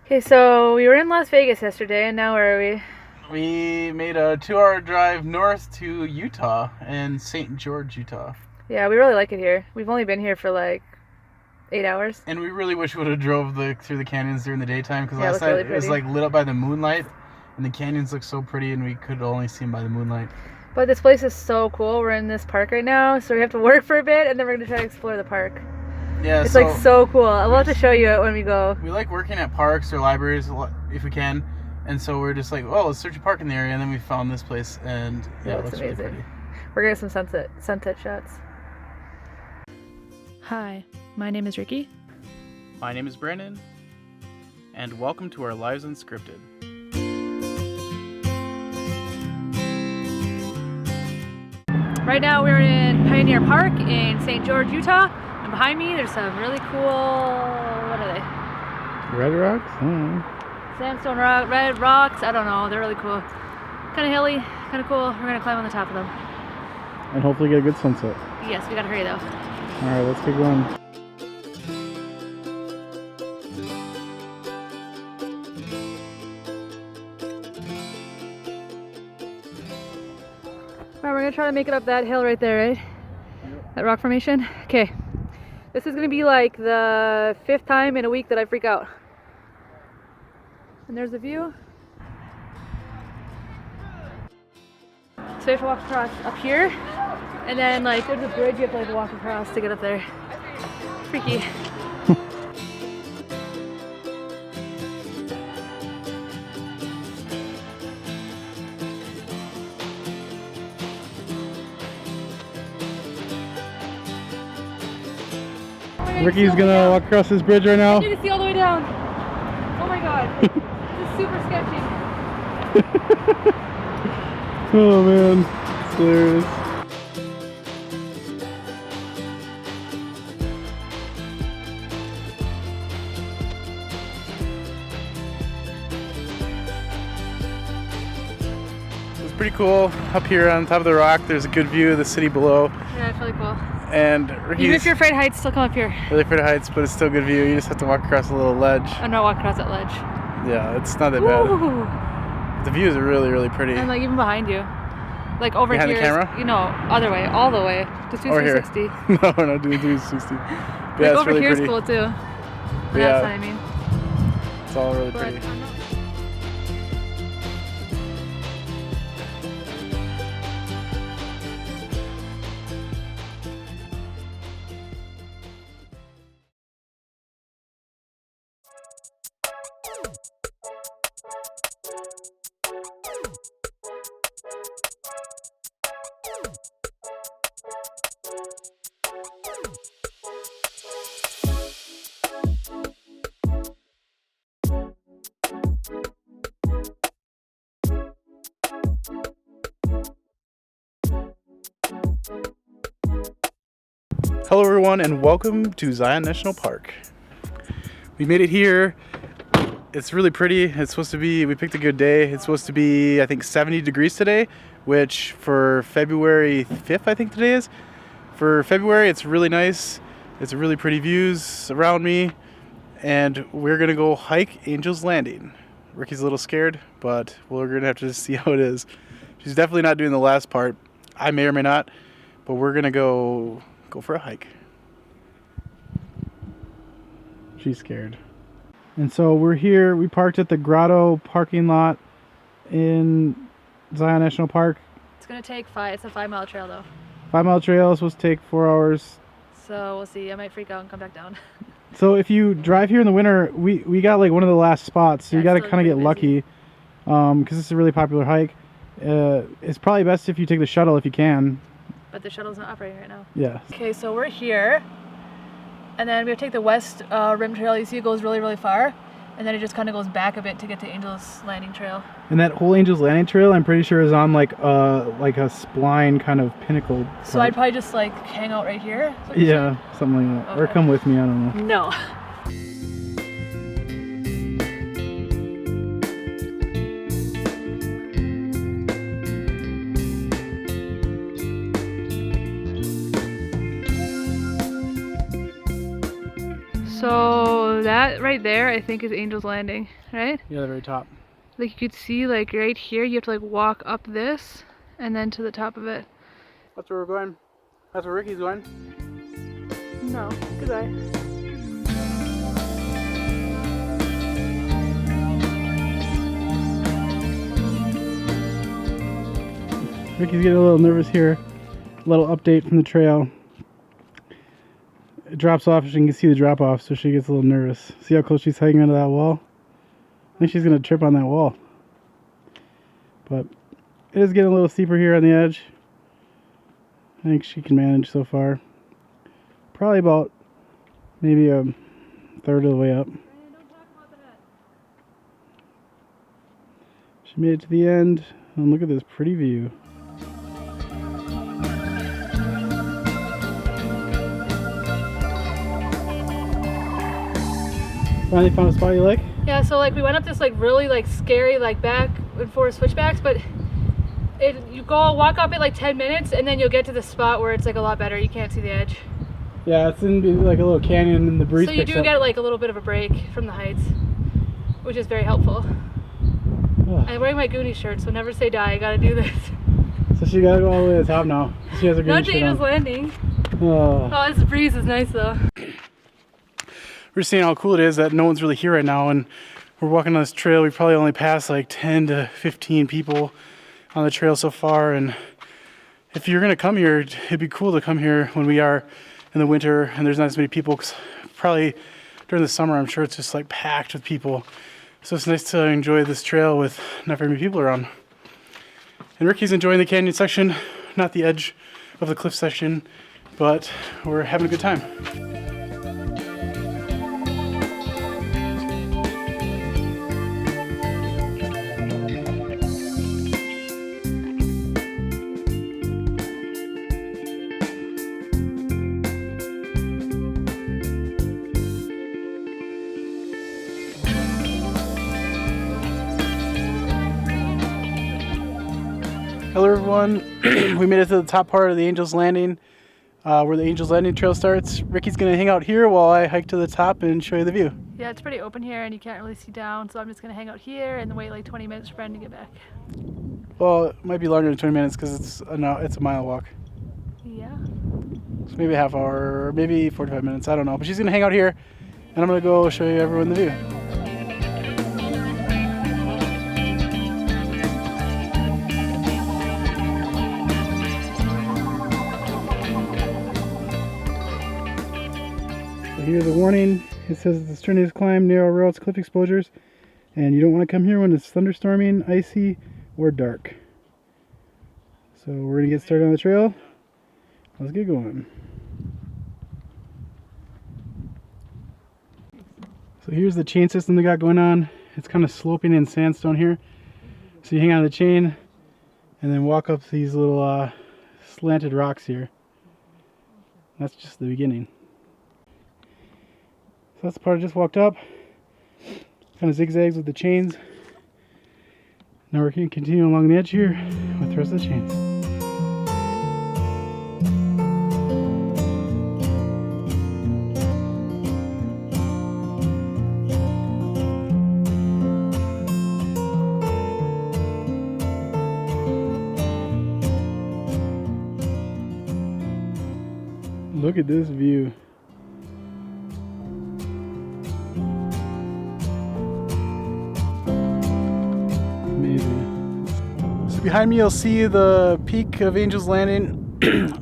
Okay, so we were in Las Vegas yesterday, and now where are we? We made a 2-hour drive north to Utah and St. George, Utah. Yeah, we really like it here. We've only been here for like 8 hours. And we really wish we would have drove through the canyons during the daytime, because last night really it was like lit up by the moonlight, and the canyons look so pretty, and we could only see them by the moonlight. But this place is so cool. We're in this park right now, so we have to work for a bit, and then we're gonna try to explore the park. Yeah, it's like so cool. I'll have to show you it when we go. We like working at parks or libraries if we can, and so we're just like, oh, let's search a park in the area, and then we found this place, and yeah, it looks amazing. Really pretty. We're getting some sunset shots. Hi, my name is Ricky. My name is Brandon, and welcome to our Lives Unscripted. Right now we're in Pioneer Park in St. George, Utah, and behind me there's some really cool, what are they? Red rocks? Sandstone rock, red rocks, I don't know, they're really cool. Kind of hilly, kind of cool. We're gonna climb on the top of them. And hopefully get a good sunset. Yes, we gotta hurry though. Alright, let's get going. Alright, we're gonna try to make it up that hill right there, right? Yep. That rock formation? Okay. This is gonna be like the 5th time in a week that I freak out. And there's the view. So you have to walk across up here, and then like there's a bridge you have to like walk across to get up there. Freaky. Ricky's gonna walk across this bridge right now. You can see all the way down. Oh my god. This is super sketchy. Oh man, it's hilarious. It's pretty cool. Up here on top of the rock, there's a good view of the city below. Yeah, it's really cool. And Ricky's even if you're afraid of heights, still come up here. Really afraid of heights, but it's still a good view. You just have to walk across a little ledge. I'm not walking across that ledge. Yeah, it's not that bad. The views are really, really pretty. And like even behind you. Like over behind here. The camera? You know, other way, all the way to 360. No, we're not doing 360. Like yeah, it's over really here is pretty. cool too. But yeah. That's what I mean. It's all really pretty. Hello everyone, and welcome to Zion National Park. We made it here. It's really pretty. It's supposed to be, we picked a good day. It's supposed to be, I think, 70 degrees today, which for February 5th, I think today is. For February, it's really nice. It's really pretty views around me. And we're gonna go hike Angel's Landing. Ricky's a little scared, but we're gonna have to see how it is. She's definitely not doing the last part. I may or may not, but we're gonna go for a hike. She's scared. And so we're here. We parked at the Grotto parking lot in Zion National Park. It's gonna take it's a 5-mile trail though. 5-mile trail is supposed to take 4 hours. So we'll see. I might freak out and come back down. So if you drive here in the winter, we got like one of the last spots. So yeah, you got to kind of get lucky because it's a really popular hike. It's probably best if you take the shuttle if you can. But the shuttle's not operating right now. Yeah. Okay, so we're here, and then we have to take the West Rim Trail. You see it goes really, really far, and then it just kind of goes back a bit to get to Angel's Landing Trail. And that whole Angel's Landing Trail, I'm pretty sure, is on like a spline kind of pinnacle. So I'd probably just like hang out right here? Yeah, something like that. Okay. Or come with me, I don't know. No. So that that right there, I think, is Angel's Landing, right? Yeah, the very top. Like you could see, like right here, you have to like walk up this and then to the top of it. That's where we're going. That's where Ricky's going. No, goodbye. Ricky's getting a little nervous here. A little update from the trail. It drops off, she can see the drop off, so she gets a little nervous. See how close she's hiking onto that wall? I think she's gonna trip on that wall. But it is getting a little steeper here on the edge. I think she can manage so far. Probably about maybe a third of the way up. She made it to the end, and look at this pretty view. Finally found a spot you like? Yeah, so like we went up this like really like scary like back and forth switchbacks, but you walk up it like 10 minutes and then you'll get to the spot where it's like a lot better. You can't see the edge. Yeah, it's in like a little canyon and the breeze. So you do get like a little bit of a break from the heights, which is very helpful. Ugh. I'm wearing my Goonie shirt, so never say die. I gotta do this. So she gotta go all the way to the top now. She has a green Not shirt Angel's on. Landing. Oh. Oh, this breeze is nice though. We're seeing how cool it is that no one's really here right now, and we're walking on this trail. We probably only passed like 10 to 15 people on the trail so far, and if you're gonna come here, it'd be cool to come here when we are in the winter and there's not as many people, 'cause probably during the summer I'm sure it's just like packed with people. So it's nice to enjoy this trail with not very many people around. And Ricky's enjoying the canyon section, not the edge of the cliff section, but we're having a good time. Hello everyone, we made it to the top part of the Angel's Landing, where the Angel's Landing trail starts. Ricky's gonna hang out here while I hike to the top and show you the view. Yeah, it's pretty open here and you can't really see down, so I'm just gonna hang out here and then wait like 20 minutes for Bren to get back. Well, it might be longer than 20 minutes because it's a mile walk. Yeah. So maybe a half hour, or maybe 45 minutes, I don't know. But she's gonna hang out here and I'm gonna go show you everyone the view. Here's a warning. It says it's a strenuous climb, narrow routes, cliff exposures, and you don't want to come here when it's thunderstorming, icy, or dark. So we're going to get started on the trail. Let's get going. So here's the chain system they got going on. It's kind of sloping in sandstone here. So you hang on to the chain and then walk up these little slanted rocks here. That's just the beginning. So that's the part I just walked up. Kind of zigzags with the chains. Now we're going to continue along the edge here with the rest of the chains. Look at this view. So behind me you'll see the peak of Angel's Landing.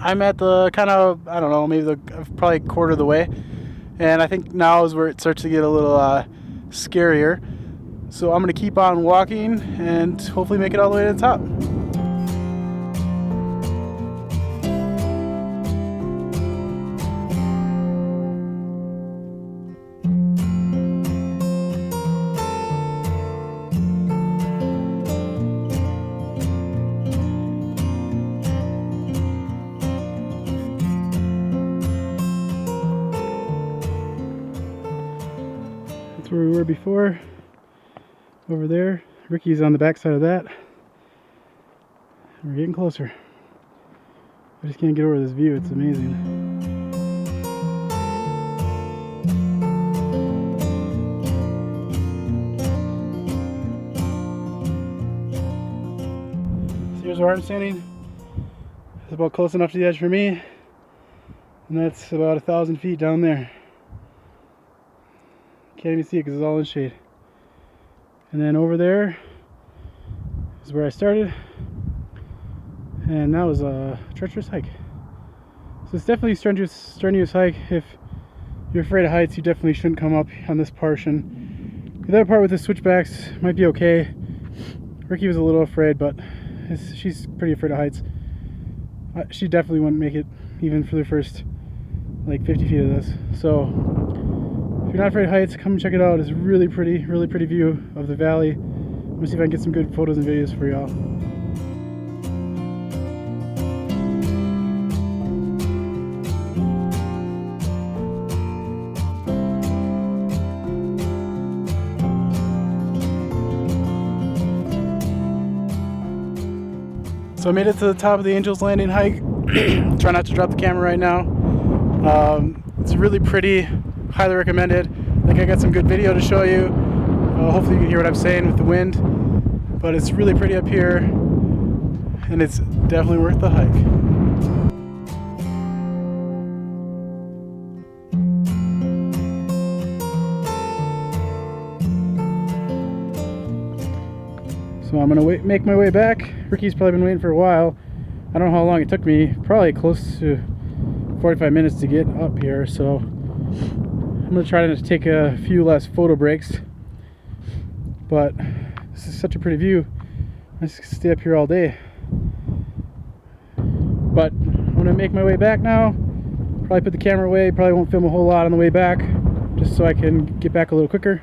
I'm at the kind of, I don't know, maybe probably quarter of the way. And I think now is where it starts to get a little scarier. So I'm going to keep on walking and hopefully make it all the way to the top. That's where we were before, over there. Ricky's on the back side of that. We're getting closer. I just can't get over this view, it's amazing. There's where I'm standing. It's about close enough to the edge for me. And that's about 1,000 feet down there. Can't even see it because it's all in shade. And then over there is where I started. And that was a treacherous hike. So it's definitely a strenuous hike. If you're afraid of heights, you definitely shouldn't come up on this portion. The other part with the switchbacks might be okay. Ricky was a little afraid, but she's pretty afraid of heights. She definitely wouldn't make it even for the first like 50 feet of this. So if you're not afraid of heights, come and check it out. It's really pretty view of the valley. I'm gonna see if I can get some good photos and videos for y'all. So I made it to the top of the Angel's Landing hike. Try not to drop the camera right now. It's really pretty, highly recommended. I think I got some good video to show you. Hopefully you can hear what I'm saying with the wind. But it's really pretty up here, and it's definitely worth the hike. So I'm gonna make my way back. Ricky's probably been waiting for a while. I don't know how long it took me. Probably close to 45 minutes to get up here. So I'm gonna try to take a few less photo breaks. But this is such a pretty view. I just stay up here all day. But I'm gonna make my way back now. Probably put the camera away. Probably won't film a whole lot on the way back, just so I can get back a little quicker.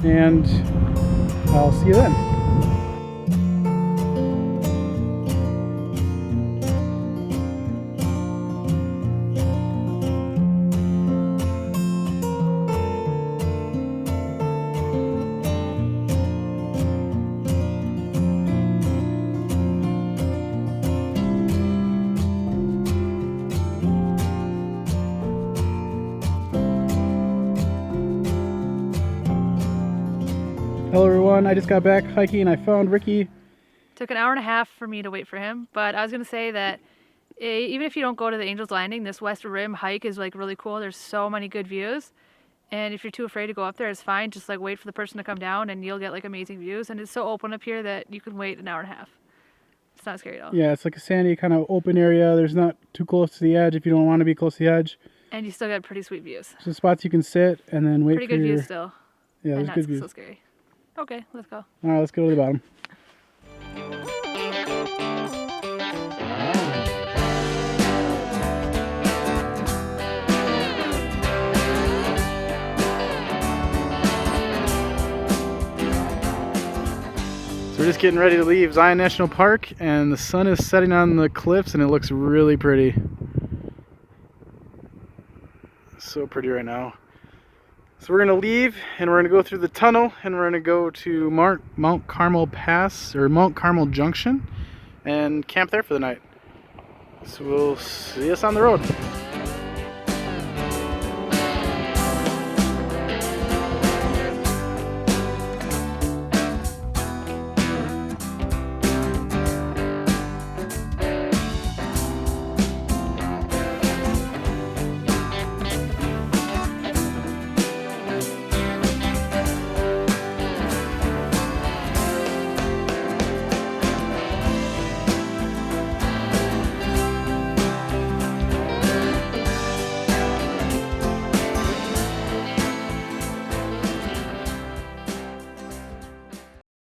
And I'll see you then. Hello everyone, I just got back hiking and I found Ricky. Took an hour and a half for me to wait for him, but I was going to say that even if you don't go to the Angel's Landing, this West Rim hike is like really cool. There's so many good views, and if you're too afraid to go up there, it's fine. Just like wait for the person to come down and you'll get like amazing views, and it's so open up here that you can wait an hour and a half. It's not scary at all. Yeah, it's like a sandy kind of open area. There's not too close to the edge if you don't want to be close to the edge. And you still got pretty sweet views. So spots you can sit and then wait pretty for good views still. Yeah, there's and good not views. so scary. Okay, let's go. All right, let's go to the bottom. So we're just getting ready to leave Zion National Park, and the sun is setting on the cliffs and it looks really pretty. So pretty right now. So we're going to leave and we're going to go through the tunnel and we're going to go to Mount Carmel Pass, or Mount Carmel Junction, and camp there for the night. So we'll see us on the road.